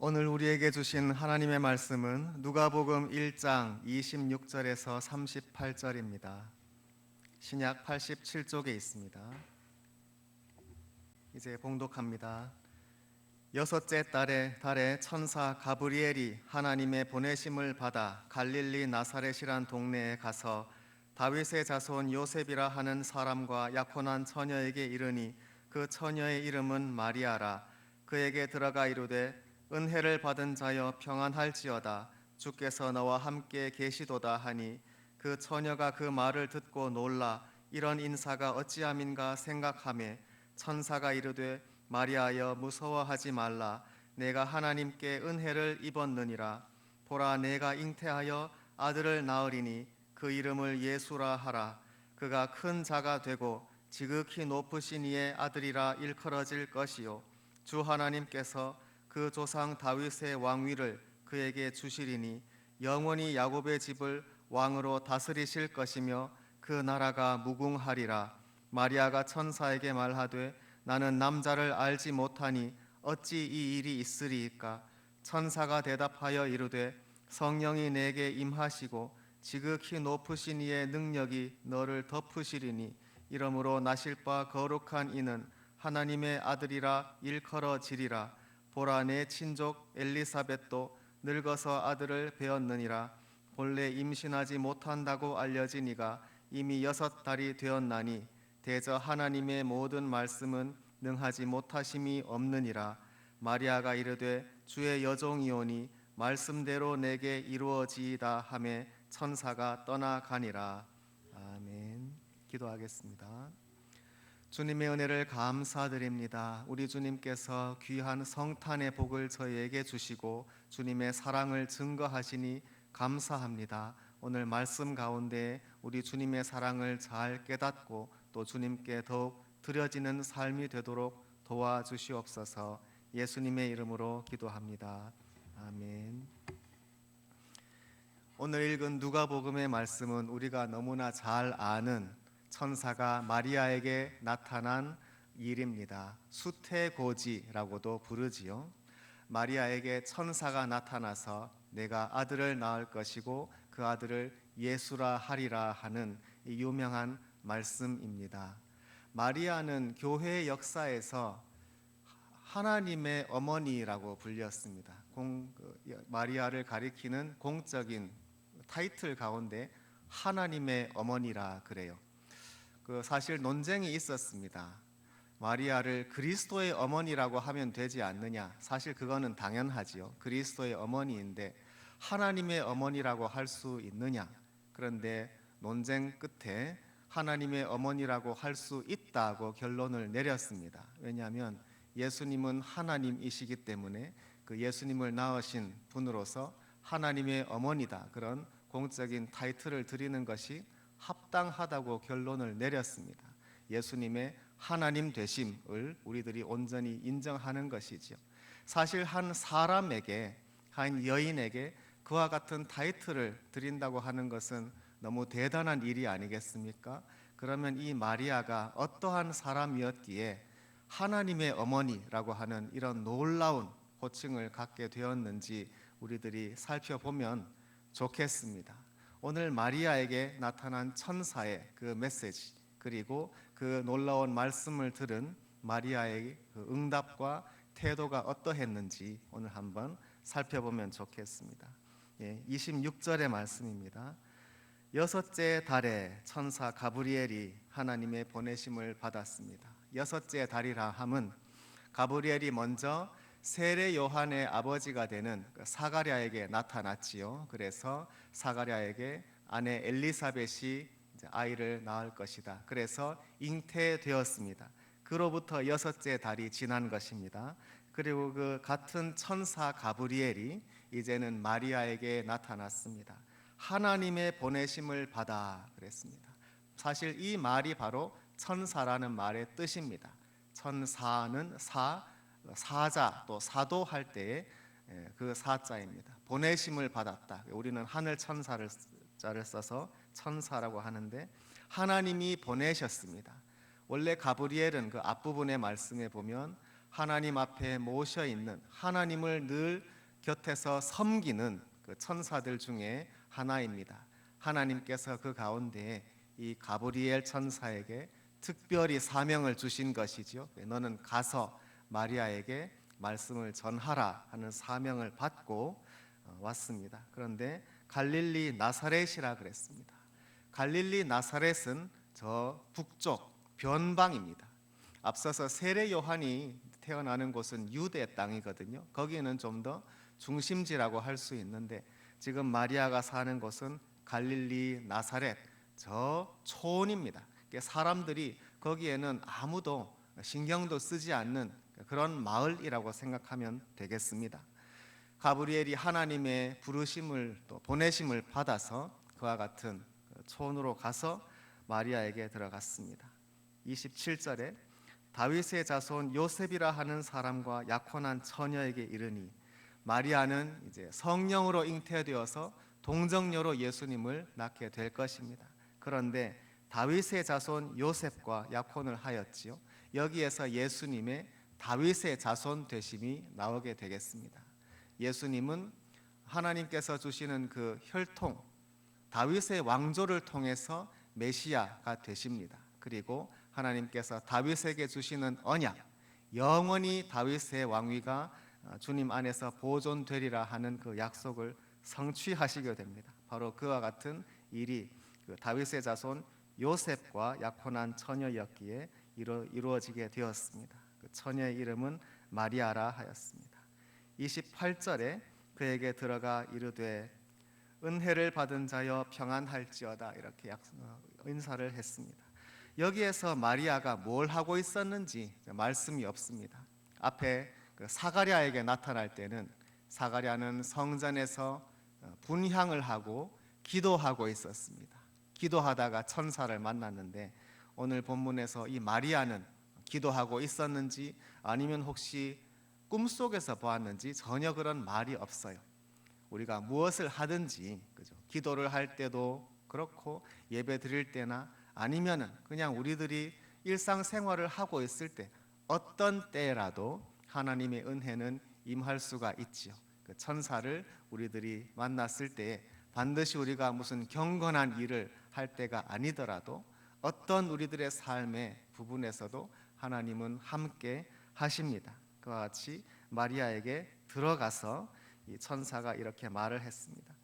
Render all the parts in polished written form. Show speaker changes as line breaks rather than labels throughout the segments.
오늘 우리에게 주신 하나님의 말씀은 누가복음 1장 26절에서 38절입니다. 신약 87쪽에 있습니다. 이제 봉독합니다. 여섯째 달에 천사 가브리엘이 하나님의 보내심을 받아 갈릴리 나사렛이란 동네에 가서 다윗의 자손 요셉이라 하는 사람과 약혼한 처녀에게 이르니 그 처녀의 이름은 마리아라. 그에게 들어가 이르되 은혜를 받은 자여 평안할지어다. 주께서 너와 함께 계시도다 하니 그 처녀가 그 말을 듣고 놀라 이런 인사가 어찌함인가 생각하매 천사가 이르되 마리아여 무서워하지 말라. 내가 하나님께 은혜를 입었느니라. 보라 내가 잉태하여 아들을 낳으리니 그 이름을 예수라 하라. 그가 큰 자가 되고 지극히 높으신 이의 아들이라 일컬어질 것이요 주 하나님께서 그 조상 다윗의 왕위를 그에게 주시리니 영원히 야곱의 집을 왕으로 다스리실 것이며 그 나라가 무궁하리라. 마리아가 천사에게 말하되 나는 남자를 알지 못하니 어찌 이 일이 있으리이까. 천사가 대답하여 이르되 성령이 내게 임하시고 지극히 높으신 이의 능력이 너를 덮으시리니 이러므로 나실 바 거룩한 이는 하나님의 아들이라 일컬어지리라. 보라 내 친족 엘리사벳도 늙어서 아들을 배었느니라. 본래 임신하지 못한다고 알려진 이가 이미 6달이 되었나니 대저 하나님의 모든 말씀은 능하지 못하심이 없느니라. 마리아가 이르되 주의 여종이오니 말씀대로 내게 이루어지이다 하매 천사가 떠나가니라. 아멘. 기도하겠습니다. 주님의 은혜를 감사드립니다. 우리 주님께서 귀한 성탄의 복을 저희에게 주시고 주님의 사랑을 증거하시니 감사합니다. 오늘 말씀 가운데 우리 주님의 사랑을 잘 깨닫고 또 주님께 더욱 드려지는 삶이 되도록 도와주시옵소서. 예수님의 이름으로 기도합니다. 아멘. 오늘 읽은 누가복음의 말씀은 우리가 너무나 잘 아는 천사가 마리아에게 나타난 일입니다. 수태고지라고도 부르지요. 마리아에게 천사가 나타나서 내가 아들을 낳을 것이고 그 아들을 예수라 하리라 하는 유명한 말씀입니다. 마리아는 교회 역사에서 하나님의 어머니라고 불렸습니다. 마리아를 가리키는 공적인 타이틀 가운데 하나님의 어머니라 그래요. 사실 논쟁이 있었습니다. 마리아를 그리스도의 어머니라고 하면 되지 않느냐. 사실 그거는 당연하지요. 그리스도의 어머니인데 하나님의 어머니라고 할 수 있느냐. 그런데 논쟁 끝에 하나님의 어머니라고 할 수 있다고 결론을 내렸습니다. 왜냐하면 예수님은 하나님이시기 때문에 그 예수님을 낳으신 분으로서 하나님의 어머니다. 그런 공적인 타이틀을 드리는 것이 합당하다고 결론을 내렸습니다. 예수님의 하나님 되심을 우리들이 온전히 인정하는 것이지요. 사실 한 사람에게, 한 여인에게 그와 같은 타이틀을 드린다고 하는 것은 너무 대단한 일이 아니겠습니까? 그러면 이 마리아가 어떠한 사람이었기에 하나님의 어머니라고 하는 이런 놀라운 호칭을 갖게 되었는지 우리들이 살펴보면 좋겠습니다. 오늘 마리아에게 나타난 천사의 그 메시지, 그리고 그 놀라운 말씀을 들은 마리아의 그 응답과 태도가 어떠했는지 오늘 한번 살펴보면 좋겠습니다. 26절의 말씀입니다. 여섯째 달에 천사 가브리엘이 하나님의 보내심을 받았습니다. 여섯째 달이라 함은 가브리엘이 먼저 세례 요한의 아버지가 되는 사가랴에게 나타났지요. 그래서 사가랴에게 아내 엘리사벳이 아이를 낳을 것이다. 그래서 잉태되었습니다. 그로부터 여섯째 달이 지난 것입니다. 그리고 그 같은 천사 가브리엘이 이제는 마리아에게 나타났습니다. 하나님의 보내심을 받아 그랬습니다. 사실 이 말이 바로 천사라는 말의 뜻입니다. 천사는 사자 또 사도할 때의 그 사자입니다. 보내심을 받았다. 우리는 하늘 천사를 써서 천사라고 하는데 하나님이 보내셨습니다. 원래 가브리엘은 그 앞부분의 말씀에 보면 하나님 앞에 모셔 있는, 하나님을 늘 곁에서 섬기는 그 천사들 중에 하나입니다. 하나님께서 그 가운데 이 가브리엘 천사에게 특별히 사명을 주신 것이죠. 너는 가서 마리아에게 말씀을 전하라 하는 사명을 받고 왔습니다. 그런데 갈릴리 나사렛이라 그랬습니다. 갈릴리 나사렛은 저 북쪽 변방입니다. 앞서서 세례 요한이 태어나는 곳은 유대 땅이거든요. 거기는 좀 더 중심지라고 할 수 있는데 지금 마리아가 사는 곳은 갈릴리 나사렛 저 촌입니다. 사람들이 거기에는 아무도 신경도 쓰지 않는 그런 마을이라고 생각하면 되겠습니다. 가브리엘이 하나님의 부르심을 또 보내심을 받아서 그와 같은 촌으로 가서 마리아에게 들어갔습니다. 27절에 다윗의 자손 요셉이라 하는 사람과 약혼한 처녀에게 이르니 마리아는 이제 성령으로 잉태되어서 동정녀로 예수님을 낳게 될 것입니다. 그런데 다윗의 자손 요셉과 약혼을 하였지요. 여기에서 예수님의 다윗의 자손 되심이 나오게 되겠습니다. 예수님은 하나님께서 주시는 그 혈통 다윗의 왕조를 통해서 메시아가 되십니다. 그리고 하나님께서 다윗에게 주시는 언약, 영원히 다윗의 왕위가 주님 안에서 보존되리라 하는 그 약속을 성취하시게 됩니다. 바로 그와 같은 일이 그 다윗의 자손 요셉과 약혼한 처녀였기에 이루어지게 되었습니다. 그 처녀의 이름은 마리아라 하였습니다. 28절에 그에게 들어가 이르되 은혜를 받은 자여 평안할지어다 이렇게 인사를 했습니다. 여기에서 마리아가 뭘 하고 있었는지 말씀이 없습니다. 앞에 그 사가랴에게 나타날 때는 사가랴는 성전에서 분향을 하고 기도하고 있었습니다. 기도하다가 천사를 만났는데 오늘 본문에서 이 마리아는 기도하고 있었는지 아니면 혹시 꿈속에서 보았는지 전혀 그런 말이 없어요. 우리가 무엇을 하든지 그죠? 기도를 할 때도 그렇고 예배 드릴 때나 아니면은 그냥 우리들이 일상생활을 하고 있을 때 어떤 때라도 하나님의 은혜는 임할 수가 있지요. 그 천사를 우리들이 만났을 때 반드시 우리가 무슨 경건한 일을 할 때가 아니더라도 어떤 우리들의 삶의 부분에서도 하나님은 함께 하십니다. 그와 같이 마리아에게 들어가서 이 천사가 이렇게 말을 했습니다.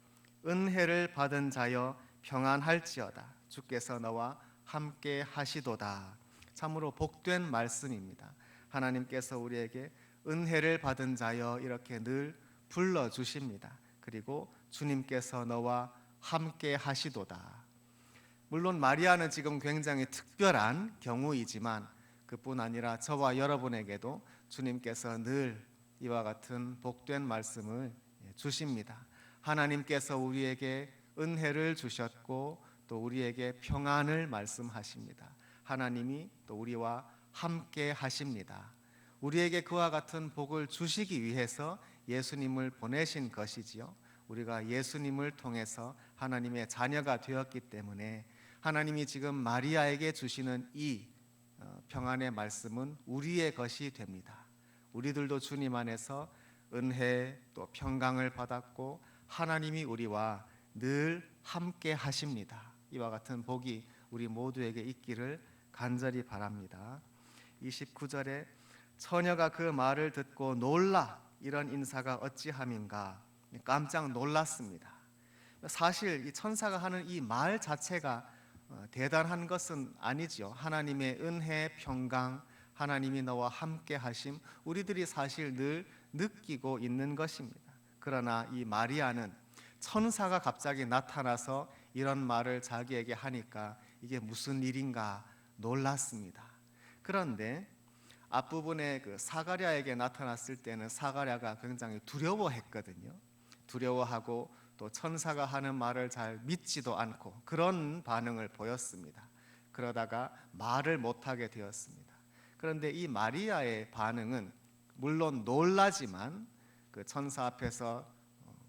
은혜를 받은 자여 평안할지어다. 주께서 너와 함께 하시도다. 참으로 복된 말씀입니다. 하나님께서 우리에게 은혜를 받은 자여 이렇게 늘 불러주십니다. 그리고 주님께서 너와 함께 하시도다. 물론 마리아는 지금 굉장히 특별한 경우이지만 그뿐 아니라 저와 여러분에게도 주님께서 늘 이와 같은 복된 말씀을 주십니다. 하나님께서 우리에게 은혜를 주셨고 또 우리에게 평안을 말씀하십니다. 하나님이 또 우리와 함께 하십니다. 우리에게 그와 같은 복을 주시기 위해서 예수님을 보내신 것이지요. 우리가 예수님을 통해서 하나님의 자녀가 되었기 때문에 하나님이 지금 마리아에게 주시는 이 평안의 말씀은 우리의 것이 됩니다. 우리들도 주님 안에서 은혜 또 평강을 받았고 하나님이 우리와 늘 함께 하십니다. 이와 같은 복이 우리 모두에게 있기를 간절히 바랍니다. 29절에 처녀가 그 말을 듣고 놀라 이런 인사가 어찌함인가 깜짝 놀랐습니다. 사실 이 천사가 하는 이 말 자체가 대단한 것은 아니지요. 하나님의 은혜, 평강, 하나님이 너와 함께 하심 우리들이 사실 늘 느끼고 있는 것입니다. 그러나 이 마리아는 천사가 갑자기 나타나서 이런 말을 자기에게 하니까 이게 무슨 일인가 놀랐습니다. 그런데 앞부분에 그 사가랴에게 나타났을 때는 사가랴가 굉장히 두려워했거든요. 두려워하고 또 천사가 하는 말을 잘 믿지도 않고 그런 반응을 보였습니다. 그러다가 말을 못하게 되었습니다. 그런데 이 마리아의 반응은 물론 놀라지만 그 천사 앞에서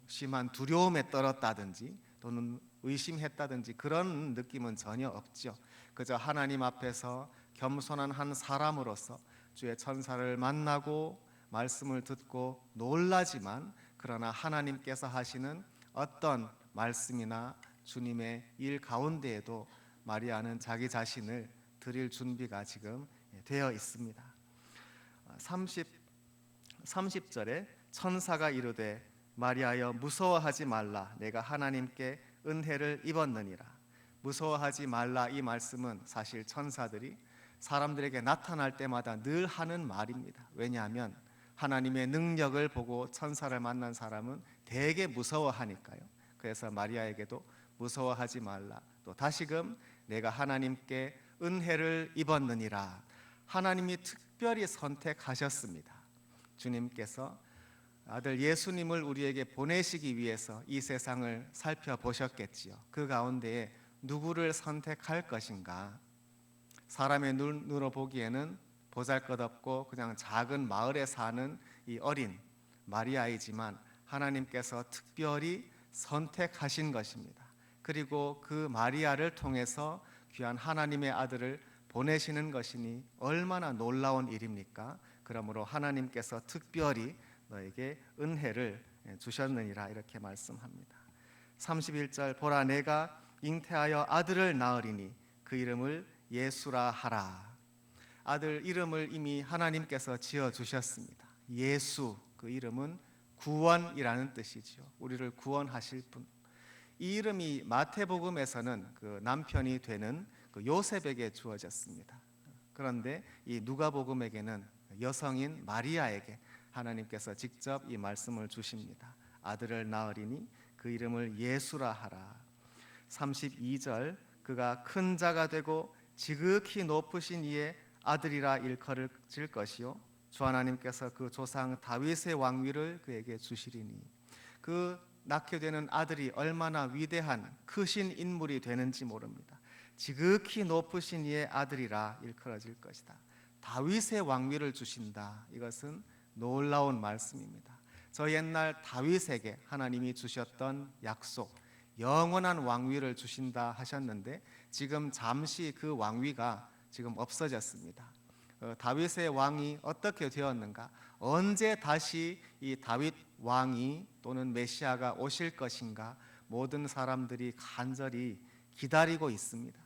심한 두려움에 떨었다든지 또는 의심했다든지 그런 느낌은 전혀 없죠. 그저 하나님 앞에서 겸손한 한 사람으로서 주의 천사를 만나고 말씀을 듣고 놀라지만 그러나 하나님께서 하시는 어떤 말씀이나 주님의 일 가운데에도 마리아는 자기 자신을 드릴 준비가 지금 되어 있습니다. 30절에 천사가 이르되 마리아여 무서워하지 말라 내가 하나님께 은혜를 입었느니라. 무서워하지 말라 이 말씀은 사실 천사들이 사람들에게 나타날 때마다 늘 하는 말입니다. 왜냐하면 하나님의 능력을 보고 천사를 만난 사람은 되게 무서워하니까요. 그래서 마리아에게도 무서워하지 말라. 또 다시금 내가 하나님께 은혜를 입었느니라. 하나님이 특별히 선택하셨습니다. 주님께서 아들 예수님을 우리에게 보내시기 위해서 이 세상을 살펴보셨겠지요. 그 가운데에 누구를 선택할 것인가? 사람의 눈으로 보기에는 보잘것없고 그냥 작은 마을에 사는 이 어린 마리아이지만 하나님께서 특별히 선택하신 것입니다. 그리고 그 마리아를 통해서 귀한 하나님의 아들을 보내시는 것이니 얼마나 놀라운 일입니까? 그러므로 하나님께서 특별히 너에게 은혜를 주셨느니라 이렇게 말씀합니다. 31절 보라 내가 잉태하여 아들을 낳으리니 그 이름을 예수라 하라. 아들 이름을 이미 하나님께서 지어주셨습니다. 예수 그 이름은 구원이라는 뜻이죠. 우리를 구원하실 분. 이 이름이 마태복음에서는 그 남편이 되는 그 요셉에게 주어졌습니다. 그런데 이 누가복음에게는 여성인 마리아에게 하나님께서 직접 이 말씀을 주십니다. 아들을 낳으리니 그 이름을 예수라 하라. 32절 그가 큰 자가 되고 지극히 높으신 이의 아들이라 일컬어질 것이요 주 하나님께서 그 조상 다윗의 왕위를 그에게 주시리니. 그 낳게 되는 아들이 얼마나 위대한 크신 인물이 되는지 모릅니다. 지극히 높으신 이의 아들이라 일컬어질 것이다. 다윗의 왕위를 주신다. 이것은 놀라운 말씀입니다. 저 옛날 다윗에게 하나님이 주셨던 약속, 영원한 왕위를 주신다 하셨는데 지금 잠시 그 왕위가 지금 없어졌습니다. 다윗의 왕이 어떻게 되었는가? 언제 다시 이 다윗 왕이 또는 메시아가 오실 것인가? 모든 사람들이 간절히 기다리고 있습니다.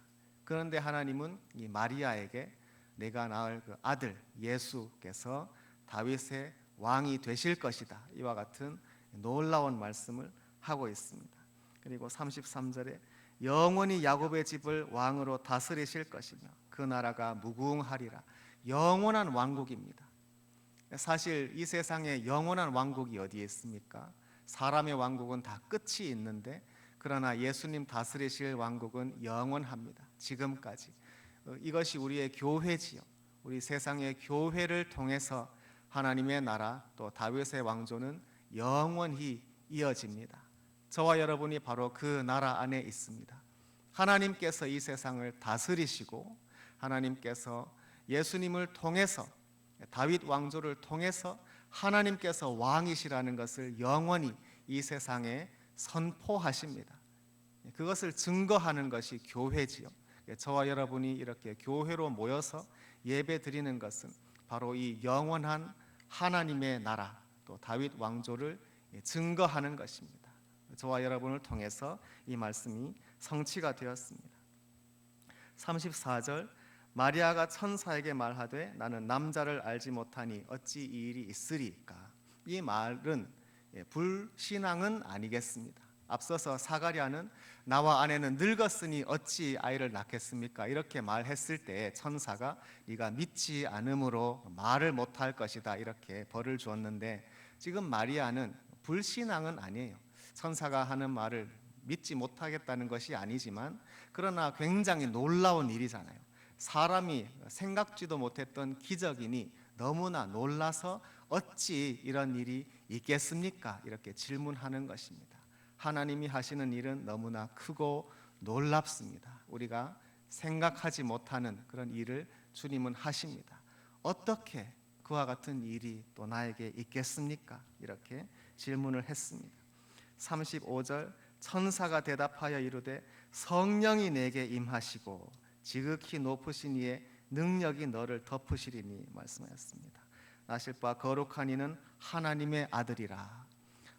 그런데 하나님은 이 마리아에게 내가 낳을 그 아들 예수께서 다윗의 왕이 되실 것이다. 이와 같은 놀라운 말씀을 하고 있습니다. 그리고 33절에 영원히 야곱의 집을 왕으로 다스리실 것이며 그 나라가 무궁하리라. 영원한 왕국입니다. 사실 이 세상에 영원한 왕국이 어디에 있습니까? 사람의 왕국은 다 끝이 있는데 그러나 예수님 다스리실 왕국은 영원합니다. 지금까지. 이것이 우리의 교회지요. 우리 세상의 교회를 통해서 하나님의 나라 또 다윗의 왕조는 영원히 이어집니다. 저와 여러분이 바로 그 나라 안에 있습니다. 하나님께서 이 세상을 다스리시고 하나님께서 예수님을 통해서 다윗 왕조를 통해서 하나님께서 왕이시라는 것을 영원히 이 세상에 선포하십니다. 그것을 증거하는 것이 교회지요. 저와 여러분이 이렇게 교회로 모여서 예배 드리는 것은 바로 이 영원한 하나님의 나라 또 다윗 왕조를 증거하는 것입니다. 저와 여러분을 통해서 이 말씀이 성취가 되었습니다. 34절 마리아가 천사에게 말하되 나는 남자를 알지 못하니 어찌 이 일이 있으리까. 이 말은 불신앙은 아니겠습니다. 앞서서 사가랴는 나와 아내는 늙었으니 어찌 아이를 낳겠습니까? 이렇게 말했을 때 천사가 네가 믿지 않음으로 말을 못할 것이다 이렇게 벌을 주었는데 지금 마리아는 불신앙은 아니에요. 천사가 하는 말을 믿지 못하겠다는 것이 아니지만 그러나 굉장히 놀라운 일이잖아요. 사람이 생각지도 못했던 기적이니 너무나 놀라서 어찌 이런 일이 있겠습니까? 이렇게 질문하는 것입니다. 하나님이 하시는 일은 너무나 크고 놀랍습니다. 우리가 생각하지 못하는 그런 일을 주님은 하십니다. 어떻게 그와 같은 일이 또 나에게 있겠습니까? 이렇게 질문을 했습니다. 35절 천사가 대답하여 이르되 성령이 내게 임하시고 지극히 높으신 이에 능력이 너를 덮으시리니 말씀하였습니다. 나실 바 거룩한 이는 하나님의 아들이라.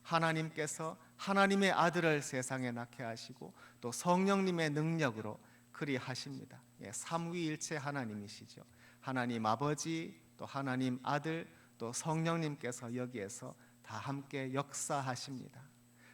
하나님께서 하나님의 아들을 세상에 낳게 하시고 또 성령님의 능력으로 그리 하십니다. 삼위일체 하나님이시죠. 하나님 아버지, 또 하나님 아들, 또 성령님께서 여기에서 다 함께 역사하십니다.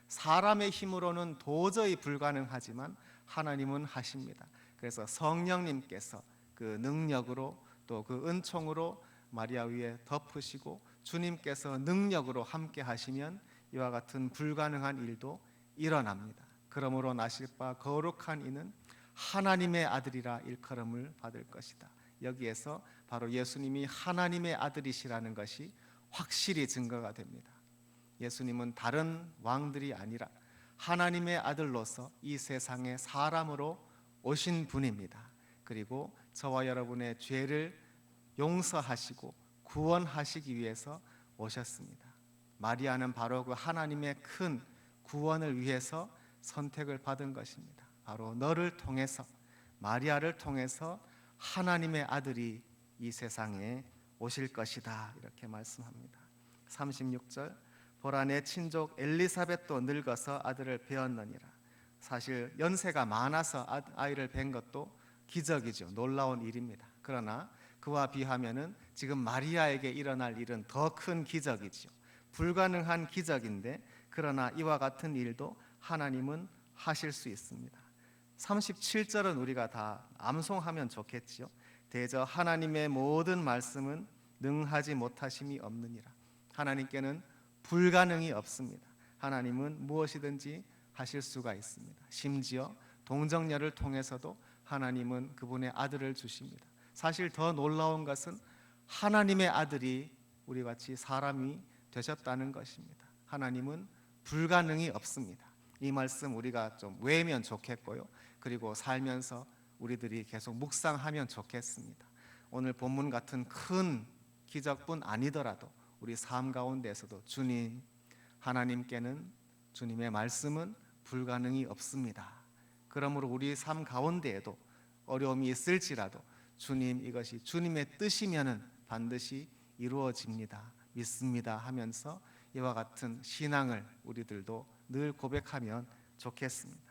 사람의 힘으로는 도저히 불가능하지만 하나님은 하십니다. 그래서 성령님께서 그 능력으로 또 그 은총으로 마리아 위에 덮으시고 주님께서 능력으로 함께 하시면 이와 같은 불가능한 일도 일어납니다. 그러므로 나실 바 거룩한 이는 하나님의 아들이라 일컬음을 받을 것이다. 여기에서 바로 예수님이 하나님의 아들이시라는 것이 확실히 증거가 됩니다. 예수님은 다른 왕들이 아니라 하나님의 아들로서 이 세상에 사람으로 오신 분입니다. 그리고 저와 여러분의 죄를 용서하시고 구원하시기 위해서 오셨습니다. 마리아는 바로 그 하나님의 큰 구원을 위해서 선택을 받은 것입니다. 바로 너를 통해서, 마리아를 통해서 하나님의 아들이 이 세상에 오실 것이다, 이렇게 말씀합니다. 36절, 보라 내 친족 엘리사벳도 늙어서 아들을 배었느니라. 사실 연세가 많아서 아이를 뵌 것도 기적이죠. 놀라운 일입니다. 그러나 그와 비하면은 지금 마리아에게 일어날 일은 더 큰 기적이죠. 불가능한 기적인데, 그러나 이와 같은 일도 하나님은 하실 수 있습니다. 37절은 우리가 다 암송하면 좋겠지요. 대저 하나님의 모든 말씀은 능하지 못하심이 없느니라. 하나님께는 불가능이 없습니다. 하나님은 무엇이든지 하실 수가 있습니다. 심지어 동정녀를 통해서도 하나님은 그분의 아들을 주십니다. 사실 더 놀라운 것은 하나님의 아들이 우리 같이 사람이 되셨다는 것입니다. 하나님은 불가능이 없습니다. 이 말씀 우리가 좀 외우면 좋겠고요. 그리고 살면서 우리들이 계속 묵상하면 좋겠습니다. 오늘 본문 같은 큰 기적뿐 아니더라도 우리 삶 가운데서도 주님, 하나님께는, 주님의 말씀은 불가능이 없습니다. 그러므로 우리 삶 가운데에도 어려움이 있을지라도 주님, 이것이 주님의 뜻이면은 반드시 이루어집니다, 믿습니다 하면서 이와 같은 신앙을 우리들도 늘 고백하면 좋겠습니다.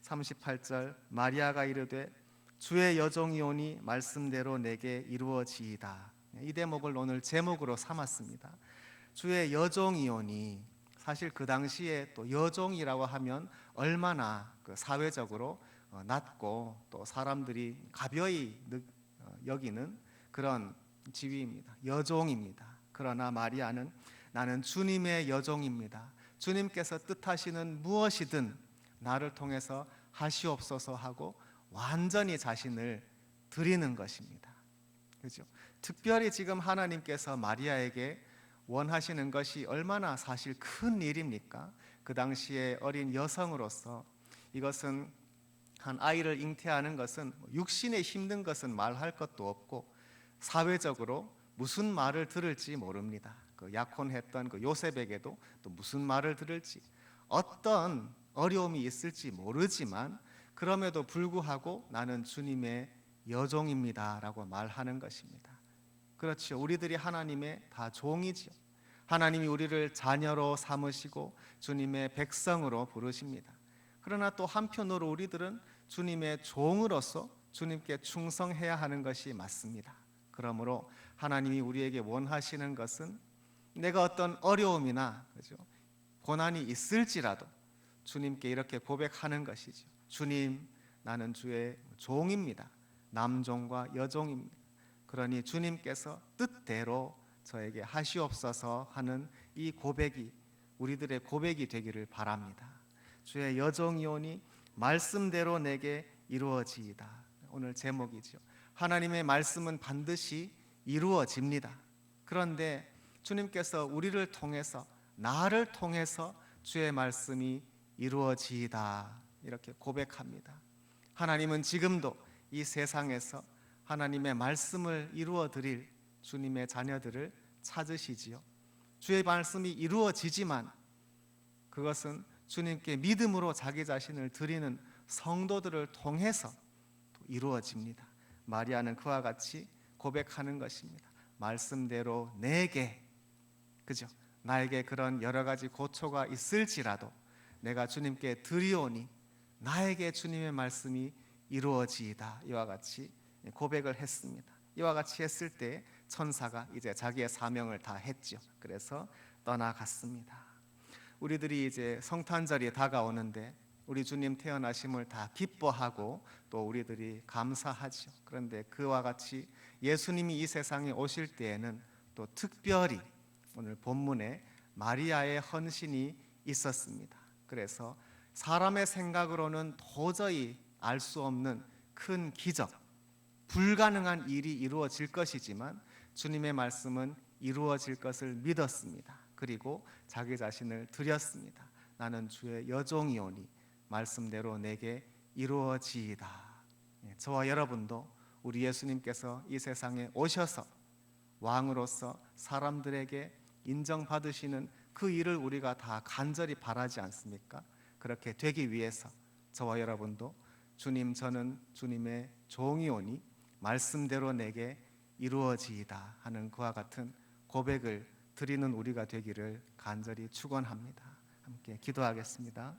38절, 마리아가 이르되 주의 여종이오니 말씀대로 내게 이루어지이다. 이 대목을 오늘 제목으로 삼았습니다. 주의 여종이오니, 사실 그 당시에 또 여종이라고 하면 얼마나 사회적으로 낮고 또 사람들이 가벼이 여기는 그런 지위입니다. 여종입니다. 그러나 마리아는 나는 주님의 여종입니다. 주님께서 뜻하시는 무엇이든 나를 통해서 하시옵소서 하고 완전히 자신을 드리는 것입니다. 그렇죠? 특별히 지금 하나님께서 마리아에게 원하시는 것이 얼마나 사실 큰 일입니까? 그 당시에 어린 여성으로서 이것은 한 아이를 잉태하는 것은 육신에 힘든 것은 말할 것도 없고 사회적으로 무슨 말을 들을지 모릅니다. 그 약혼했던 그 요셉에게도 또 무슨 말을 들을지, 어떤 어려움이 있을지 모르지만 그럼에도 불구하고 나는 주님의 여종입니다라고 말하는 것입니다. 그렇죠. 우리들이 하나님의 다 종이지요. 하나님이 우리를 자녀로 삼으시고 주님의 백성으로 부르십니다. 그러나 또 한편으로 우리들은 주님의 종으로서 주님께 충성해야 하는 것이 맞습니다. 그러므로 하나님이 우리에게 원하시는 것은 내가 어떤 어려움이나 고난이 있을지라도 주님께 이렇게 고백하는 것이죠. 주님, 나는 주의 종입니다. 남종과 여종입니다. 그러니 주님께서 뜻대로 저에게 하시옵소서 하는 이 고백이 우리들의 고백이 되기를 바랍니다. 주의 여종이오니 말씀대로 내게 이루어지이다. 오늘 제목이죠. 하나님의 말씀은 반드시 이루어집니다. 그런데 주님께서 우리를 통해서, 나를 통해서 주의 말씀이 이루어지이다, 이렇게 고백합니다. 하나님은 지금도 이 세상에서 하나님의 말씀을 이루어 드릴 주님의 자녀들을 찾으시지요. 주의 말씀이 이루어지지만 그것은 주님께 믿음으로 자기 자신을 드리는 성도들을 통해서 이루어집니다. 마리아는 그와 같이 고백하는 것입니다. 말씀대로 내게, 그죠? 나에게 그런 여러 가지 고초가 있을지라도 내가 주님께 드리오니 나에게 주님의 말씀이 이루어지이다. 이와 같이 고백을 했습니다. 이와 같이 했을 때 천사가 이제 자기의 사명을 다 했죠. 그래서 떠나갔습니다. 우리들이 이제 성탄절이 다가오는데 우리 주님 태어나심을 다 기뻐하고 또 우리들이 감사하죠. 그런데 그와 같이 예수님이 이 세상에 오실 때에는 또 특별히 오늘 본문에 마리아의 헌신이 있었습니다. 그래서 사람의 생각으로는 도저히 알 수 없는 큰 기적, 불가능한 일이 이루어질 것이지만 주님의 말씀은 이루어질 것을 믿었습니다. 그리고 자기 자신을 드렸습니다. 나는 주의 여종이오니 말씀대로 내게 이루어지이다. 저와 여러분도 우리 예수님께서 이 세상에 오셔서 왕으로서 사람들에게 인정받으시는 그 일을 우리가 다 간절히 바라지 않습니까? 그렇게 되기 위해서 저와 여러분도 주님, 저는 주님의 종이오니 말씀대로 내게 이루어지이다 하는 그와 같은 고백을 드리는 우리가 되기를 간절히 축원합니다. 함께 기도하겠습니다.